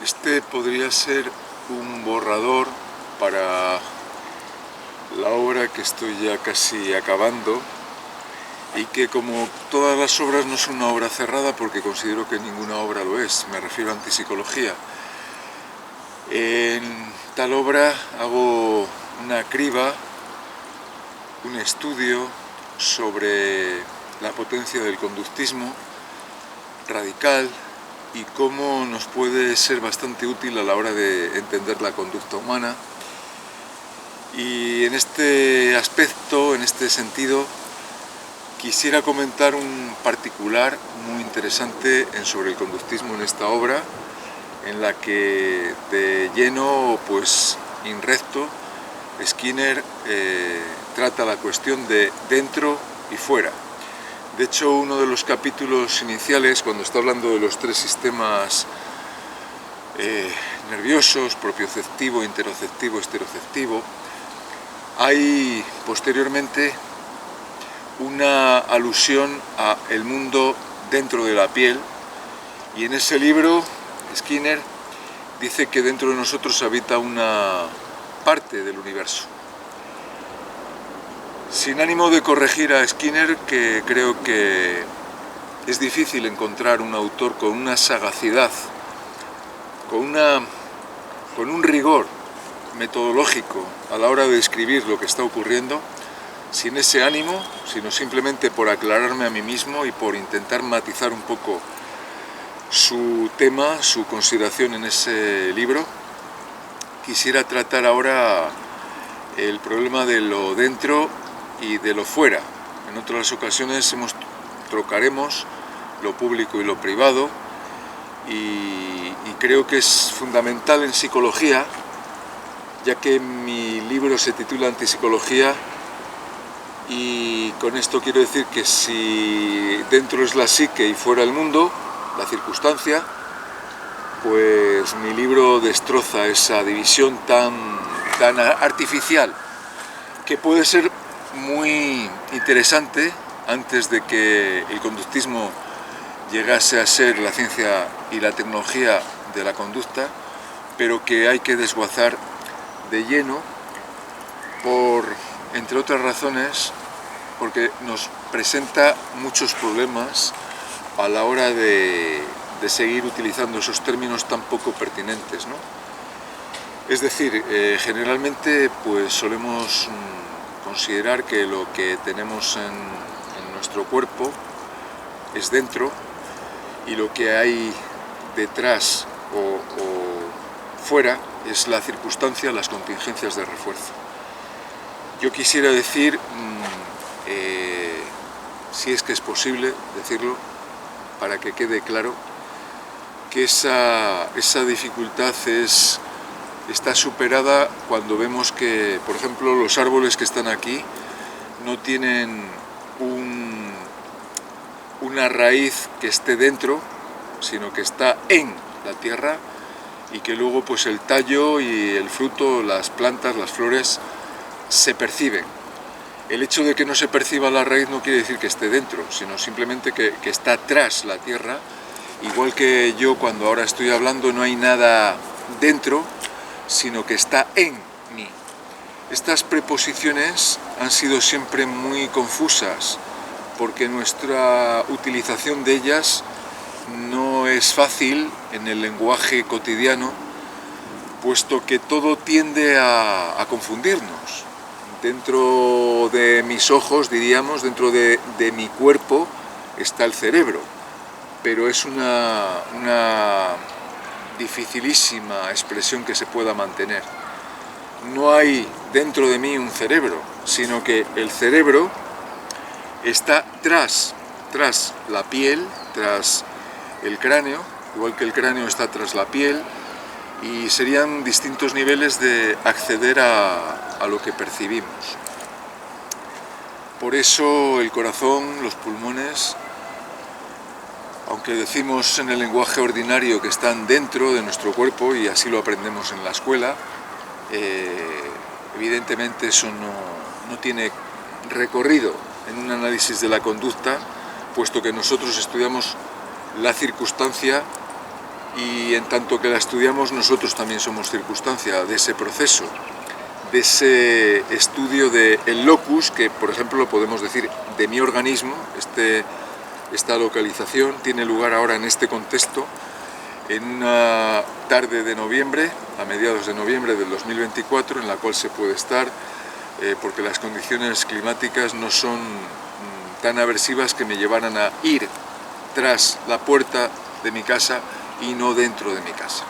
Este podría ser un borrador para la obra que estoy ya casi acabando y que, como todas las obras, no es una obra cerrada porque considero que ninguna obra lo es. Me refiero a Antipsicología. En tal obra hago una criba, un estudio sobre la potencia del conductismo radical y cómo nos puede ser bastante útil a la hora de entender la conducta humana. Y en este aspecto, en este sentido, quisiera comentar un particular muy interesante sobre el conductismo en esta obra, en la que de lleno, pues in recto, Skinner trata la cuestión de dentro y fuera. De hecho, uno de los capítulos iniciales, cuando está hablando de los tres sistemas nerviosos, propioceptivo, interoceptivo, estereoceptivo, hay posteriormente una alusión a el mundo dentro de la piel, y en ese libro Skinner dice que dentro de nosotros habita una parte del universo. Sin ánimo de corregir a Skinner, que creo que es difícil encontrar un autor con una sagacidad, con un rigor metodológico a la hora de describir lo que está ocurriendo, sin ese ánimo, sino simplemente por aclararme a mí mismo y por intentar matizar un poco su tema, su consideración en ese libro, quisiera tratar ahora el problema de lo dentro y de lo fuera. En otras ocasiones trocaremos lo público y lo privado, y creo que es fundamental en psicología, ya que mi libro se titula Antipsicología, y con esto quiero decir que si dentro es la psique y fuera el mundo, la circunstancia, pues mi libro destroza esa división tan artificial, que puede ser muy interesante antes de que el conductismo llegase a ser la ciencia y la tecnología de la conducta, pero que hay que desguazar de lleno entre otras razones, porque nos presenta muchos problemas a la hora de seguir utilizando esos términos tan poco pertinentes, ¿no? Es decir, generalmente pues solemos considerar que lo que tenemos en nuestro cuerpo es dentro, y lo que hay detrás o fuera es la circunstancia, las contingencias de refuerzo. Yo quisiera decir, si es que es posible decirlo, para que quede claro, que esa dificultad está superada cuando vemos que, por ejemplo, los árboles que están aquí no tienen una raíz que esté dentro, sino que está en la tierra, y que luego pues el tallo y el fruto, las plantas, las flores se perciben. El hecho de que no se perciba la raíz no quiere decir que esté dentro, sino simplemente que está tras la tierra. Igual que yo, cuando ahora estoy hablando, no hay nada dentro, sino que está en mí. Estas preposiciones han sido siempre muy confusas, porque nuestra utilización de ellas no es fácil en el lenguaje cotidiano, puesto que todo tiende a confundirnos. Dentro de mis ojos, diríamos, dentro de mi cuerpo está el cerebro, pero es una dificilísima expresión que se pueda mantener. No hay dentro de mí un cerebro, sino que el cerebro está tras la piel, tras el cráneo, igual que el cráneo está tras la piel, y serían distintos niveles de acceder a lo que percibimos. Por eso el corazón, los pulmones, aunque decimos en el lenguaje ordinario que están dentro de nuestro cuerpo, y así lo aprendemos en la escuela, evidentemente eso no tiene recorrido en un análisis de la conducta, puesto que nosotros estudiamos la circunstancia y en tanto que la estudiamos nosotros también somos circunstancia de ese proceso, de ese estudio del locus, que por ejemplo lo podemos decir de mi organismo. Esta localización tiene lugar ahora en este contexto, en una tarde de noviembre, a mediados de noviembre del 2024, en la cual se puede estar, porque las condiciones climáticas no son tan aversivas que me llevaran a ir tras la puerta de mi casa y no dentro de mi casa.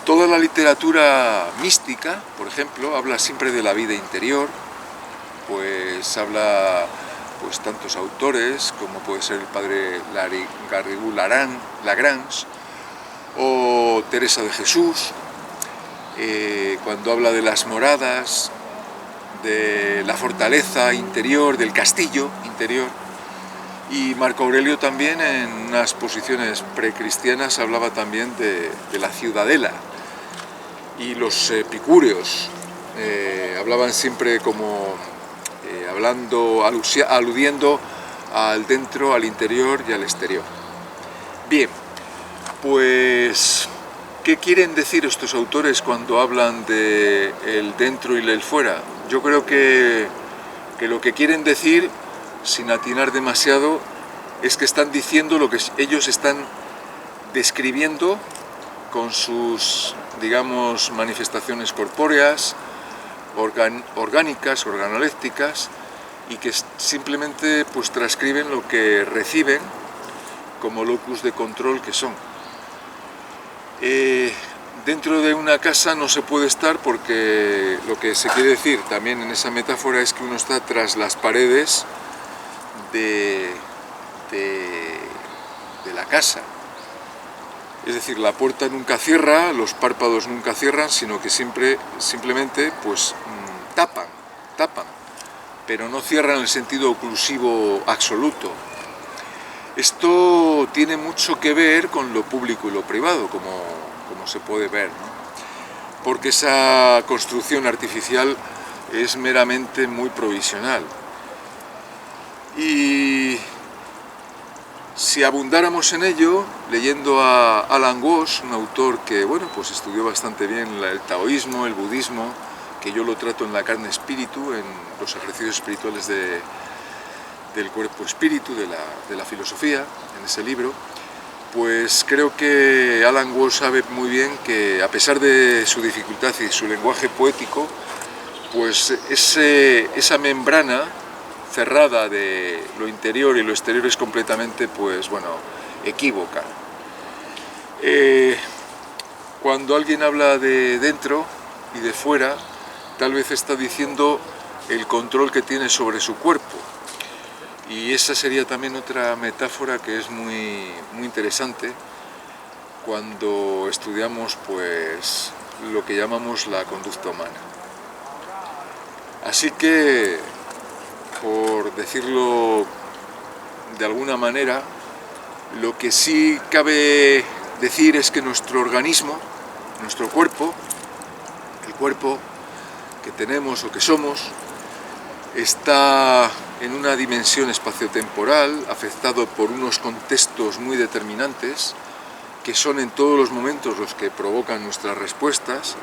Toda la literatura mística, por ejemplo, habla siempre de la vida interior, pues habla pues tantos autores como puede ser el padre Garrigou Lagrange o Teresa de Jesús, cuando habla de las moradas, de la fortaleza interior, del castillo interior. Y Marco Aurelio también, en unas posiciones precristianas, hablaba también de la ciudadela. Y los epicúreos hablaban siempre como aludiendo al dentro, al interior y al exterior. Bien, pues, ¿qué quieren decir estos autores cuando hablan de el dentro y el fuera? Yo creo que lo que quieren decir, sin atinar demasiado, es que están diciendo lo que ellos están describiendo con sus, digamos, manifestaciones corpóreas, orgánicas, organolépticas, y que simplemente pues transcriben lo que reciben como locus de control que son. Dentro de una casa no se puede estar porque lo que se quiere decir también en esa metáfora es que uno está tras las paredes de la casa. Es decir, la puerta nunca cierra, los párpados nunca cierran, sino que simplemente pues tapan, pero no cierran en el sentido oclusivo absoluto. Esto tiene mucho que ver con lo público y lo privado, como se puede ver, ¿no? Porque esa construcción artificial es meramente muy provisional. Y si abundáramos en ello, leyendo a Alan Watts, un autor que pues estudió bastante bien el taoísmo, el budismo, que yo lo trato en La carne espíritu, en los ejercicios espirituales del cuerpo espíritu, de la filosofía, en ese libro, pues creo que Alan Watts sabe muy bien que, a pesar de su dificultad y su lenguaje poético, pues esa membrana cerrada de lo interior y lo exterior es completamente, pues equívoca. Cuando alguien habla de dentro y de fuera, tal vez está diciendo el control que tiene sobre su cuerpo. Y esa sería también otra metáfora que es muy interesante cuando estudiamos pues lo que llamamos la conducta humana. Así que, por decirlo de alguna manera, lo que sí cabe decir es que nuestro organismo, nuestro cuerpo, el cuerpo que tenemos o que somos, está en una dimensión espaciotemporal, afectado por unos contextos muy determinantes, que son en todos los momentos los que provocan nuestras respuestas,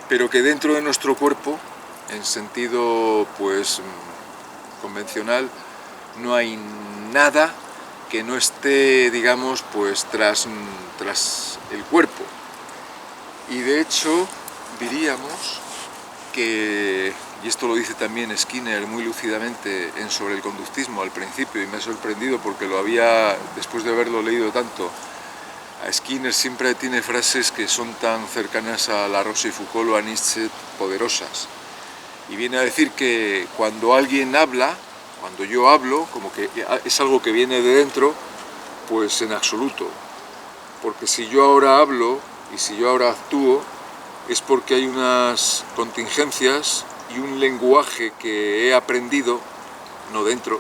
pero que dentro de nuestro cuerpo, en sentido pues convencional, no hay nada que no esté, digamos, pues tras el cuerpo. Y de hecho diríamos que, y esto lo dice también Skinner muy lúcidamente en Sobre el conductismo al principio, y me ha sorprendido porque después de haberlo leído tanto, a Skinner siempre tiene frases que son tan cercanas a La Rosa y Foucault o a Nietzsche, poderosas. Y viene a decir que cuando alguien habla, cuando yo hablo, como que es algo que viene de dentro, pues en absoluto. Porque si yo ahora hablo y si yo ahora actúo, es porque hay unas contingencias y un lenguaje que he aprendido, no dentro,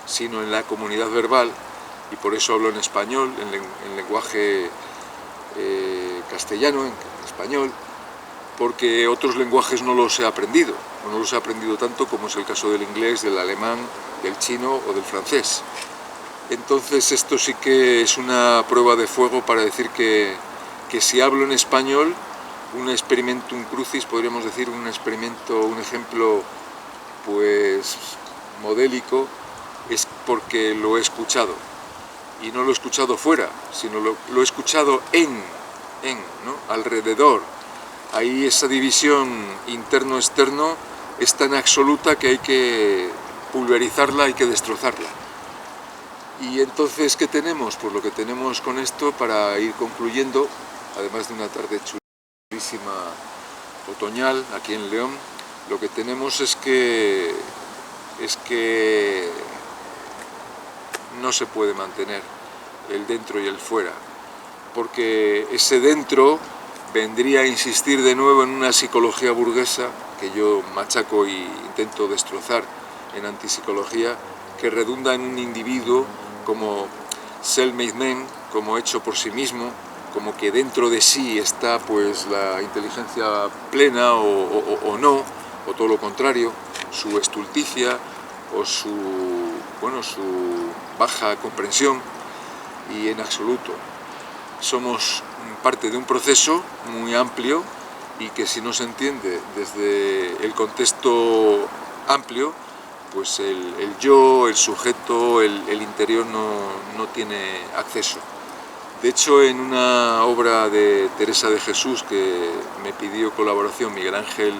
sino en la comunidad verbal, y por eso hablo en español, en lenguaje castellano, en español, porque otros lenguajes no los he aprendido, o no los he aprendido tanto como es el caso del inglés, del alemán, del chino o del francés. Entonces esto sí que es una prueba de fuego para decir que si hablo en español, un experimentum crucis, podríamos decir, un ejemplo pues modélico, es porque lo he escuchado. Y no lo he escuchado fuera, sino lo he escuchado ¿no? Alrededor. Ahí esa división interno-externo es tan absoluta que hay que pulverizarla, hay que destrozarla. Y entonces, ¿qué tenemos? Pues lo que tenemos con esto, para ir concluyendo, además de una tarde chulísima otoñal aquí en León, lo que tenemos es que no se puede mantener el dentro y el fuera, porque ese dentro vendría a insistir de nuevo en una psicología burguesa que yo machaco y intento destrozar en antipsicología, que redunda en un individuo como self-made man, como hecho por sí mismo, como que dentro de sí está pues la inteligencia plena o no, o todo lo contrario, su estulticia o su baja comprensión, y en absoluto. Somos parte de un proceso muy amplio y que si no se entiende desde el contexto amplio, pues el yo, el sujeto, el interior no tiene acceso. De hecho, en una obra de Teresa de Jesús que me pidió colaboración Miguel Ángel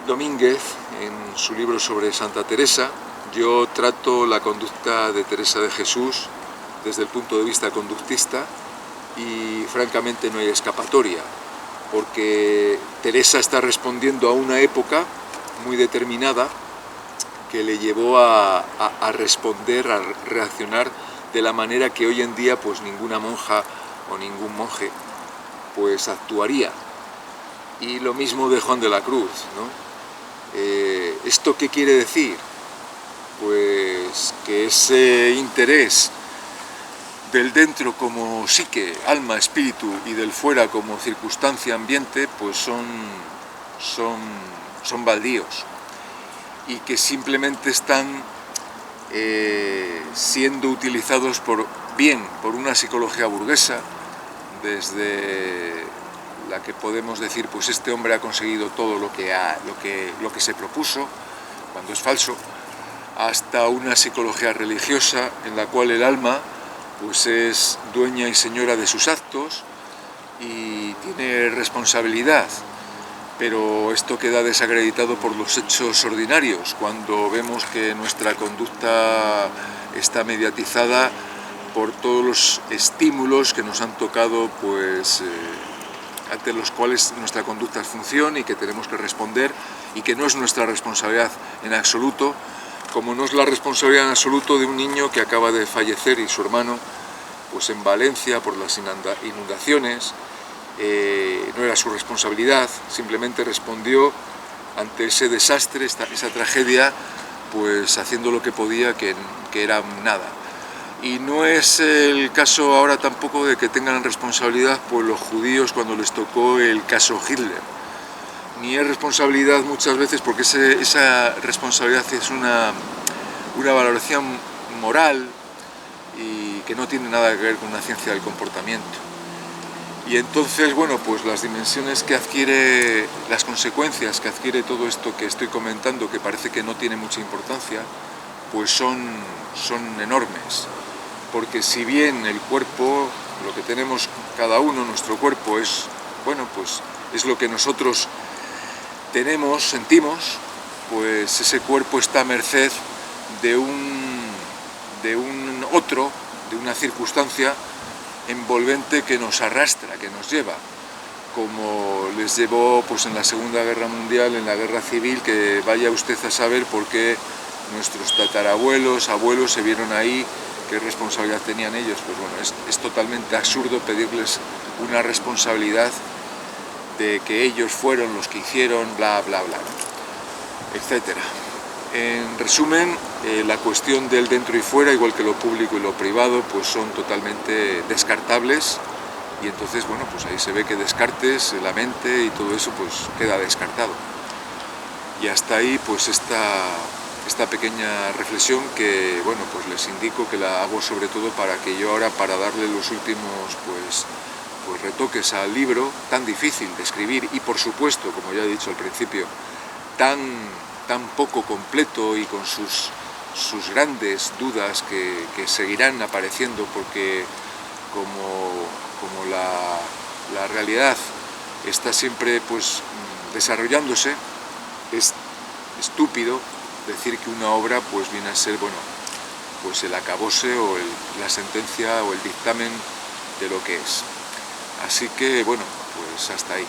Domínguez, en su libro sobre Santa Teresa, yo trato la conducta de Teresa de Jesús desde el punto de vista conductista y francamente no hay escapatoria, porque Teresa está respondiendo a una época muy determinada que le llevó a responder, a reaccionar de la manera que hoy en día pues ninguna monja o ningún monje pues actuaría. Y lo mismo de Juan de la Cruz, ¿no? ¿Esto qué quiere decir? Pues que ese interés del dentro como psique, alma, espíritu, y del fuera como circunstancia, ambiente, pues son baldíos, y que simplemente están siendo utilizados por una psicología burguesa, desde la que podemos decir, pues este hombre ha conseguido todo lo que se propuso, cuando es falso, hasta una psicología religiosa en la cual el alma pues es dueña y señora de sus actos y tiene responsabilidad, pero esto queda desacreditado por los hechos ordinarios, cuando vemos que nuestra conducta está mediatizada por todos los estímulos que nos han tocado, pues ante los cuales nuestra conducta es función y que tenemos que responder, y que no es nuestra responsabilidad en absoluto, como no es la responsabilidad en absoluto de un niño que acaba de fallecer y su hermano pues en Valencia por las inundaciones. No era su responsabilidad, simplemente respondió ante ese desastre, esa tragedia, pues haciendo lo que podía, que era nada. Y no es el caso ahora tampoco de que tengan responsabilidad pues los judíos cuando les tocó el caso Hitler, ni es responsabilidad muchas veces, porque esa responsabilidad es una valoración moral y que no tiene nada que ver con una ciencia del comportamiento. Y entonces, bueno, pues las dimensiones que adquiere, las consecuencias que adquiere todo esto que estoy comentando, que parece que no tiene mucha importancia, pues son enormes. Porque si bien el cuerpo, lo que tenemos cada uno, nuestro cuerpo es, bueno, pues es lo que nosotros tenemos, sentimos, pues ese cuerpo está a merced de una circunstancia envolvente que nos arrastra, que nos lleva, como les llevó pues en la Segunda Guerra Mundial, en la Guerra Civil, que vaya usted a saber por qué nuestros tatarabuelos, abuelos se vieron ahí, qué responsabilidad tenían ellos. Pues bueno, es totalmente absurdo pedirles una responsabilidad de que ellos fueron los que hicieron, bla, bla, bla, etcétera. En resumen, la cuestión del dentro y fuera, igual que lo público y lo privado, pues son totalmente descartables, y entonces, bueno, pues ahí se ve que Descartes, la mente y todo eso, pues queda descartado. Y hasta ahí, pues esta pequeña reflexión que, bueno, pues les indico que la hago sobre todo para que yo ahora, para darle los últimos pues retoques al libro, tan difícil de escribir y por supuesto, como ya he dicho al principio, tan poco completo y con sus grandes dudas que seguirán apareciendo, porque como la realidad está siempre pues desarrollándose, es estúpido decir que una obra pues viene a ser, bueno, pues el acabose o la sentencia o el dictamen de lo que es. Así que, bueno, pues hasta ahí.